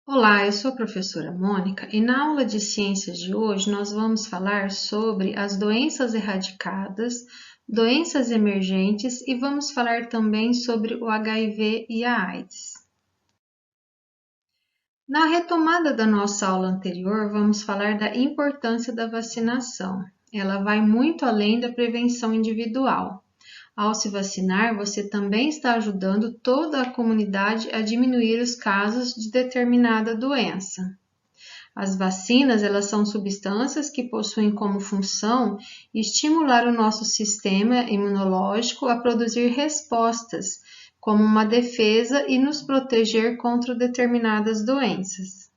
Olá, eu sou a professora Mônica e na aula de ciências de hoje nós vamos falar sobre as doenças erradicadas, doenças emergentes e vamos falar também sobre o HIV e a AIDS. Na retomada da nossa aula anterior, vamos falar da importância da vacinação. Ela vai muito além da prevenção individual. Ao se vacinar, você também está ajudando toda a comunidade a diminuir os casos de determinada doença. As vacinas, elas são substâncias que possuem como função estimular o nosso sistema imunológico a produzir respostas, como uma defesa e nos proteger contra determinadas doenças.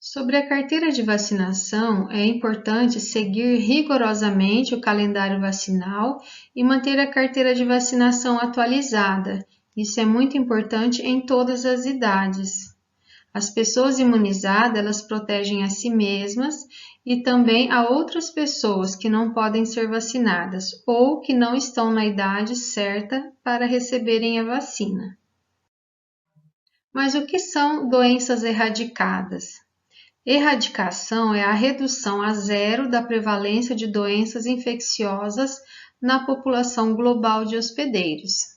Sobre a carteira de vacinação, é importante seguir rigorosamente o calendário vacinal e manter a carteira de vacinação atualizada. Isso é muito importante em todas as idades. As pessoas imunizadas, elas protegem a si mesmas e também a outras pessoas que não podem ser vacinadas ou que não estão na idade certa para receberem a vacina. Mas o que são doenças erradicadas? Erradicação é a redução a zero da prevalência de doenças infecciosas na população global de hospedeiros.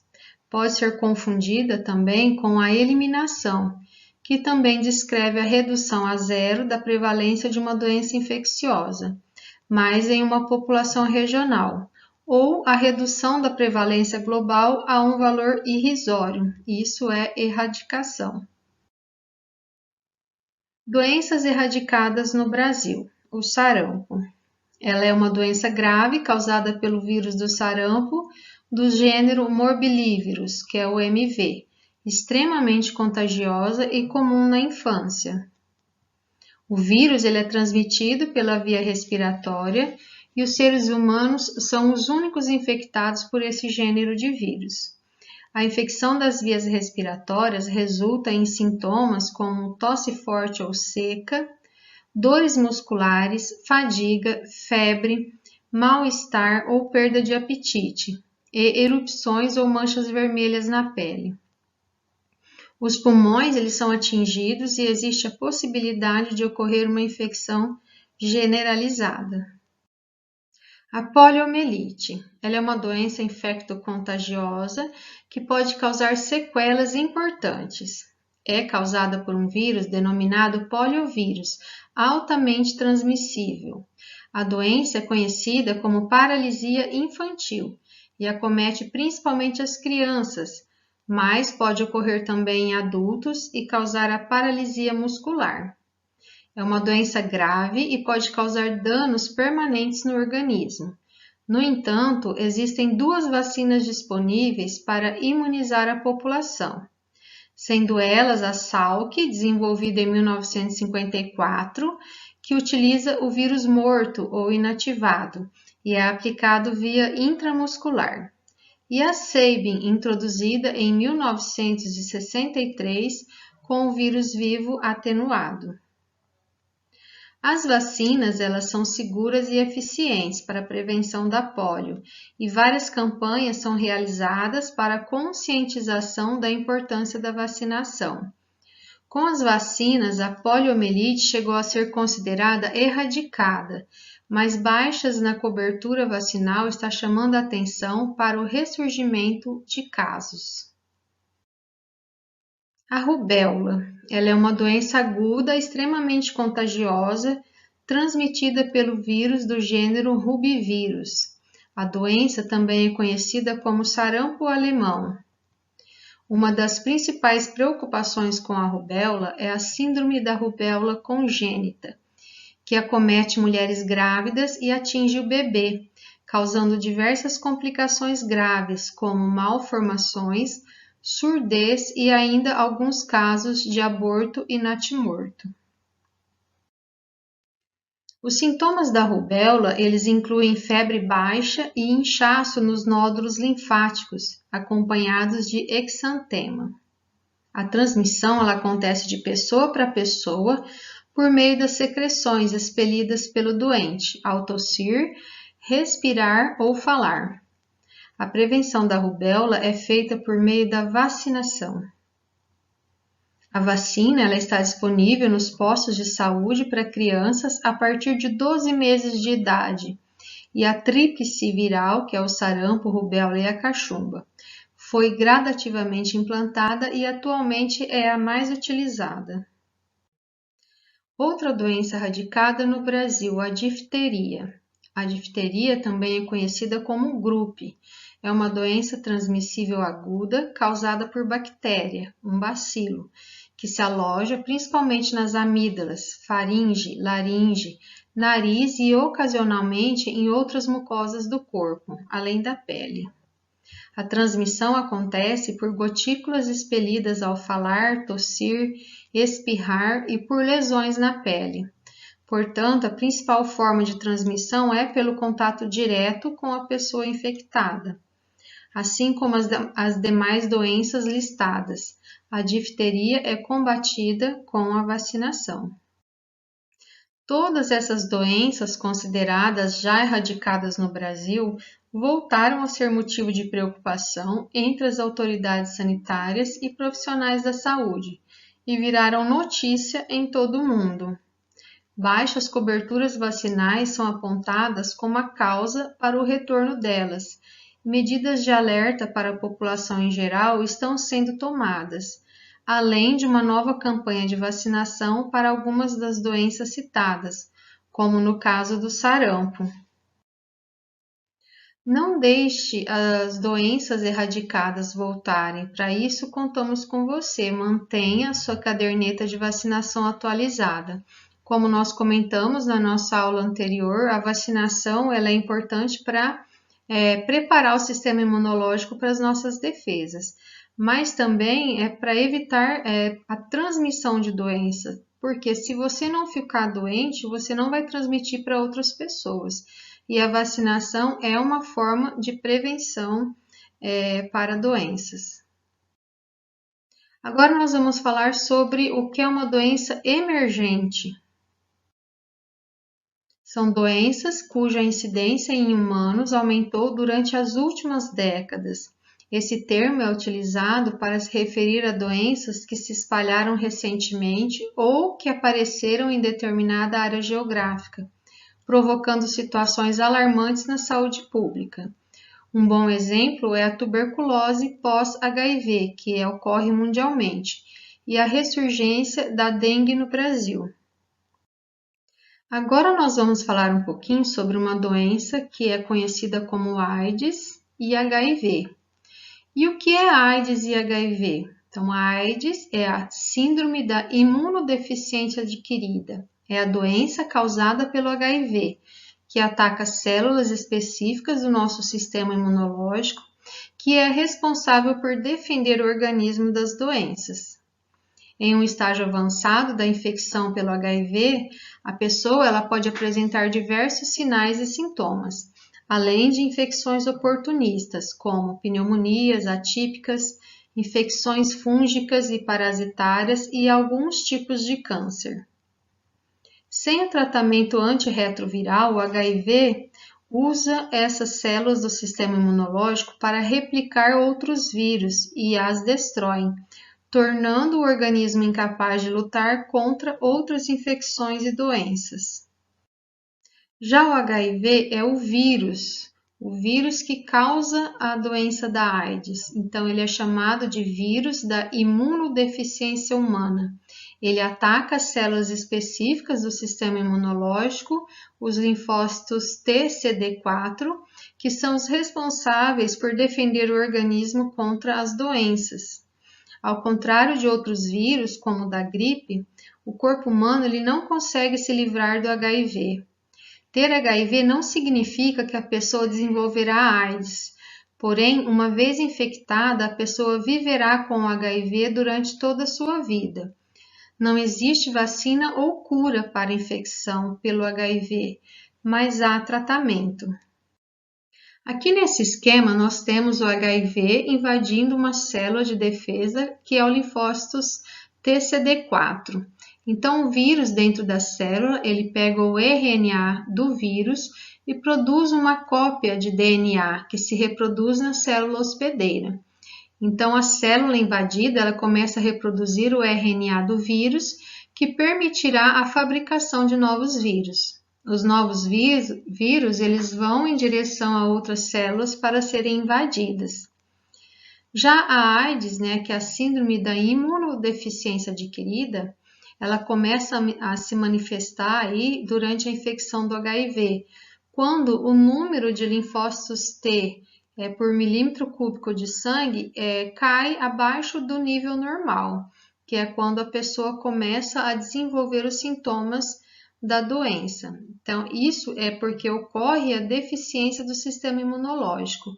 Pode ser confundida também com a eliminação, que também descreve a redução a zero da prevalência de uma doença infecciosa, mas em uma população regional, ou a redução da prevalência global a um valor irrisório. Isso é erradicação. Doenças erradicadas no Brasil. O sarampo. Ela é uma doença grave causada pelo vírus do sarampo do gênero Morbillivirus, que é o MV, extremamente contagiosa e comum na infância. O vírus ele é transmitido pela via respiratória e os seres humanos são os únicos infectados por esse gênero de vírus. A infecção das vias respiratórias resulta em sintomas como tosse forte ou seca, dores musculares, fadiga, febre, mal-estar ou perda de apetite, e erupções ou manchas vermelhas na pele. Os pulmões eles são atingidos e existe a possibilidade de ocorrer uma infecção generalizada. A poliomielite, ela é uma doença infecto-contagiosa que pode causar sequelas importantes. É causada por um vírus denominado poliovírus, altamente transmissível. A doença é conhecida como paralisia infantil e acomete principalmente as crianças, mas pode ocorrer também em adultos e causar a paralisia muscular. É uma doença grave e pode causar danos permanentes no organismo. No entanto, existem duas vacinas disponíveis para imunizar a população, sendo elas a Salk, desenvolvida em 1954, que utiliza o vírus morto ou inativado e é aplicado via intramuscular, e a Sabin, introduzida em 1963 com o vírus vivo atenuado. As vacinas, elas são seguras e eficientes para a prevenção da polio e várias campanhas são realizadas para a conscientização da importância da vacinação. Com as vacinas, a poliomielite chegou a ser considerada erradicada, mas baixas na cobertura vacinal está chamando a atenção para o ressurgimento de casos. A rubéola, ela é uma doença aguda extremamente contagiosa, transmitida pelo vírus do gênero rubivírus. A doença também é conhecida como sarampo alemão. Uma das principais preocupações com a rubéola é a síndrome da rubéola congênita, que acomete mulheres grávidas e atinge o bebê, causando diversas complicações graves, como malformações, surdez e ainda alguns casos de aborto e natimorto. Os sintomas da rubéola, eles incluem febre baixa e inchaço nos nódulos linfáticos, acompanhados de exantema. A transmissão ela acontece de pessoa para pessoa por meio das secreções expelidas pelo doente, ao tossir, respirar ou falar. A prevenção da rubéola é feita por meio da vacinação. A vacina ela está disponível nos postos de saúde para crianças a partir de 12 meses de idade. E a tríplice viral, que é o sarampo, rubéola e a cachumba, foi gradativamente implantada e atualmente é a mais utilizada. Outra doença radicada no Brasil, a difteria. A difteria também é conhecida como gripe. É uma doença transmissível aguda causada por bactéria, um bacilo, que se aloja principalmente nas amígdalas, faringe, laringe, nariz e ocasionalmente em outras mucosas do corpo, além da pele. A transmissão acontece por gotículas expelidas ao falar, tossir, espirrar e por lesões na pele. Portanto, a principal forma de transmissão é pelo contato direto com a pessoa infectada. Assim como as demais doenças listadas, a difteria é combatida com a vacinação. Todas essas doenças consideradas já erradicadas no Brasil voltaram a ser motivo de preocupação entre as autoridades sanitárias e profissionais da saúde e viraram notícia em todo o mundo. Baixas coberturas vacinais são apontadas como a causa para o retorno delas. Medidas de alerta para a população em geral estão sendo tomadas, além de uma nova campanha de vacinação para algumas das doenças citadas, como no caso do sarampo. Não deixe as doenças erradicadas voltarem. Para isso, contamos com você. Mantenha a sua caderneta de vacinação atualizada. Como nós comentamos na nossa aula anterior, a vacinação ela é importante para preparar o sistema imunológico para as nossas defesas, mas também é para evitar a transmissão de doenças, porque se você não ficar doente, você não vai transmitir para outras pessoas. E a vacinação é uma forma de prevenção para doenças. Agora nós vamos falar sobre o que é uma doença emergente. São doenças cuja incidência em humanos aumentou durante as últimas décadas. Esse termo é utilizado para se referir a doenças que se espalharam recentemente ou que apareceram em determinada área geográfica, provocando situações alarmantes na saúde pública. Um bom exemplo é a tuberculose pós-HIV, que ocorre mundialmente, e a ressurgência da dengue no Brasil. Agora nós vamos falar um pouquinho sobre uma doença que é conhecida como AIDS e HIV. E o que é AIDS e HIV? Então, a AIDS é a síndrome da imunodeficiência adquirida. É a doença causada pelo HIV, que ataca células específicas do nosso sistema imunológico, que é responsável por defender o organismo das doenças. Em um estágio avançado da infecção pelo HIV, a pessoa ela pode apresentar diversos sinais e sintomas, além de infecções oportunistas, como pneumonias atípicas, infecções fúngicas e parasitárias e alguns tipos de câncer. Sem o tratamento antirretroviral, o HIV usa essas células do sistema imunológico para replicar outros vírus e as destrói, tornando o organismo incapaz de lutar contra outras infecções e doenças. Já o HIV é o vírus que causa a doença da AIDS. Então, ele é chamado de vírus da imunodeficiência humana. Ele ataca as células específicas do sistema imunológico, os linfócitos T-CD4, que são os responsáveis por defender o organismo contra as doenças. Ao contrário de outros vírus, como o da gripe, o corpo humano ele não consegue se livrar do HIV. Ter HIV não significa que a pessoa desenvolverá AIDS, porém, uma vez infectada, a pessoa viverá com o HIV durante toda a sua vida. Não existe vacina ou cura para a infecção pelo HIV, mas há tratamento. Aqui nesse esquema, nós temos o HIV invadindo uma célula de defesa, que é o linfócitos TCD4. Então, o vírus dentro da célula, ele pega o RNA do vírus e produz uma cópia de DNA que se reproduz na célula hospedeira. Então, a célula invadida ela começa a reproduzir o RNA do vírus, que permitirá a fabricação de novos vírus. Os novos vírus eles vão em direção a outras células para serem invadidas. Já a AIDS, né, que é a síndrome da imunodeficiência adquirida, ela começa a se manifestar aí durante a infecção do HIV, quando o número de linfócitos T por milímetro cúbico de sangue cai abaixo do nível normal, que é quando a pessoa começa a desenvolver os sintomas da doença. Então, isso é porque ocorre a deficiência do sistema imunológico.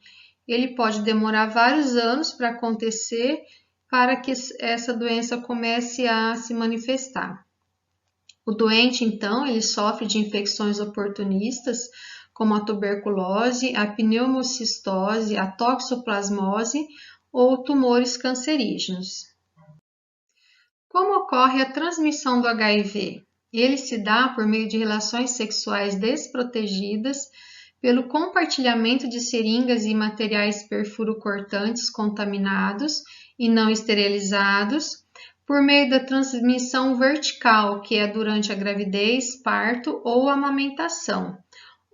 Ele pode demorar vários anos para acontecer para que essa doença comece a se manifestar. O doente, então, ele sofre de infecções oportunistas, como a tuberculose, a pneumocistose, a toxoplasmose ou tumores cancerígenos. Como ocorre a transmissão do HIV? Ele se dá por meio de relações sexuais desprotegidas, pelo compartilhamento de seringas e materiais perfurocortantes contaminados e não esterilizados, por meio da transmissão vertical, que é durante a gravidez, parto ou amamentação,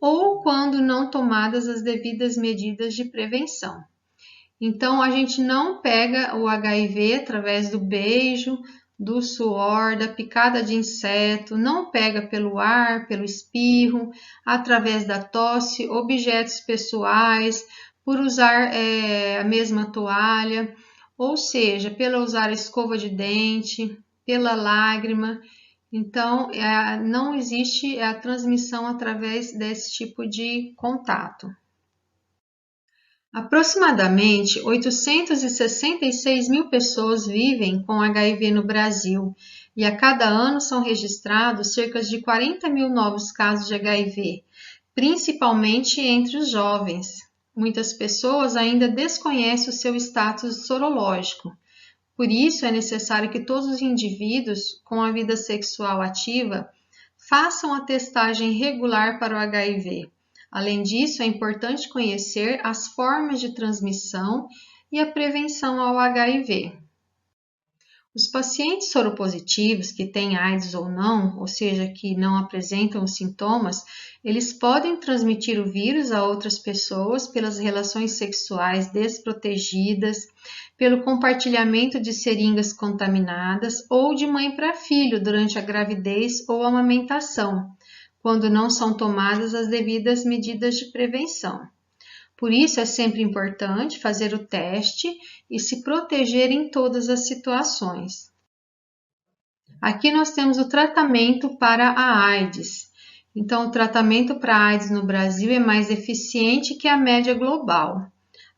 ou quando não tomadas as devidas medidas de prevenção. Então, a gente não pega o HIV através do beijo, do suor, da picada de inseto, não pega pelo ar, pelo espirro, através da tosse, objetos pessoais, por usar a mesma toalha, ou seja, pelo usar a escova de dente, pela lágrima. Então, não existe a transmissão através desse tipo de contato. Aproximadamente 866 mil pessoas vivem com HIV no Brasil e a cada ano são registrados cerca de 40 mil novos casos de HIV, principalmente entre os jovens. Muitas pessoas ainda desconhecem o seu status sorológico. Por isso, é necessário que todos os indivíduos com a vida sexual ativa façam a testagem regular para o HIV. Além disso, é importante conhecer as formas de transmissão e a prevenção ao HIV. Os pacientes soropositivos que têm AIDS ou não, ou seja, que não apresentam os sintomas, eles podem transmitir o vírus a outras pessoas pelas relações sexuais desprotegidas, pelo compartilhamento de seringas contaminadas ou de mãe para filho durante a gravidez ou amamentação, quando não são tomadas as devidas medidas de prevenção. Por isso, é sempre importante fazer o teste e se proteger em todas as situações. Aqui nós temos o tratamento para a AIDS. Então, o tratamento para a AIDS no Brasil é mais eficiente que a média global.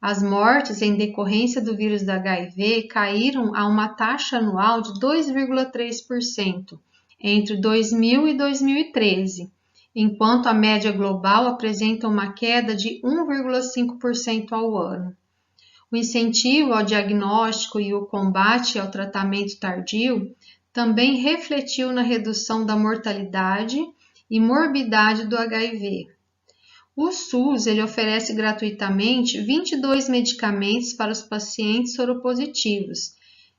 As mortes em decorrência do vírus da HIV caíram a uma taxa anual de 2,3% entre 2000 e 2013. Enquanto a média global apresenta uma queda de 1,5% ao ano. O incentivo ao diagnóstico e o combate ao tratamento tardio também refletiu na redução da mortalidade e morbidade do HIV. O SUS ele oferece gratuitamente 22 medicamentos para os pacientes soropositivos.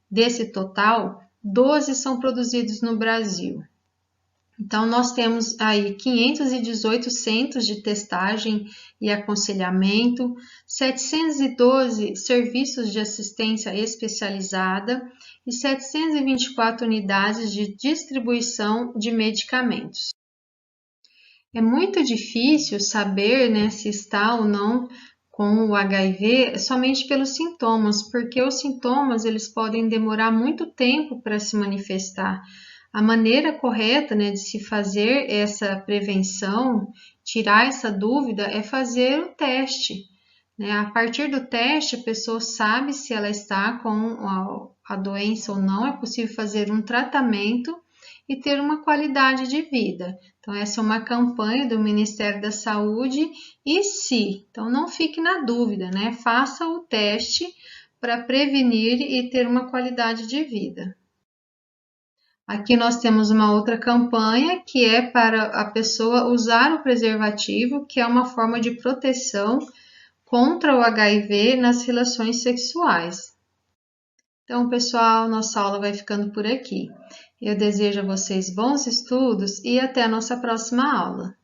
Desse total, 12 são produzidos no Brasil. Então, nós temos aí 518 centros de testagem e aconselhamento, 712 serviços de assistência especializada e 724 unidades de distribuição de medicamentos. É muito difícil saber, né, se está ou não com o HIV somente pelos sintomas, porque os sintomas eles podem demorar muito tempo para se manifestar. A maneira correta, né, de se fazer essa prevenção, tirar essa dúvida, é fazer o teste. Né? A partir do teste, a pessoa sabe se ela está com a doença ou não, é possível fazer um tratamento e ter uma qualidade de vida. Então, essa é uma campanha do Ministério da Saúde e se, então não fique na dúvida, né? Faça o teste para prevenir e ter uma qualidade de vida. Aqui nós temos uma outra campanha que é para a pessoa usar o preservativo, que é uma forma de proteção contra o HIV nas relações sexuais. Então, pessoal, nossa aula vai ficando por aqui. Eu desejo a vocês bons estudos e até a nossa próxima aula.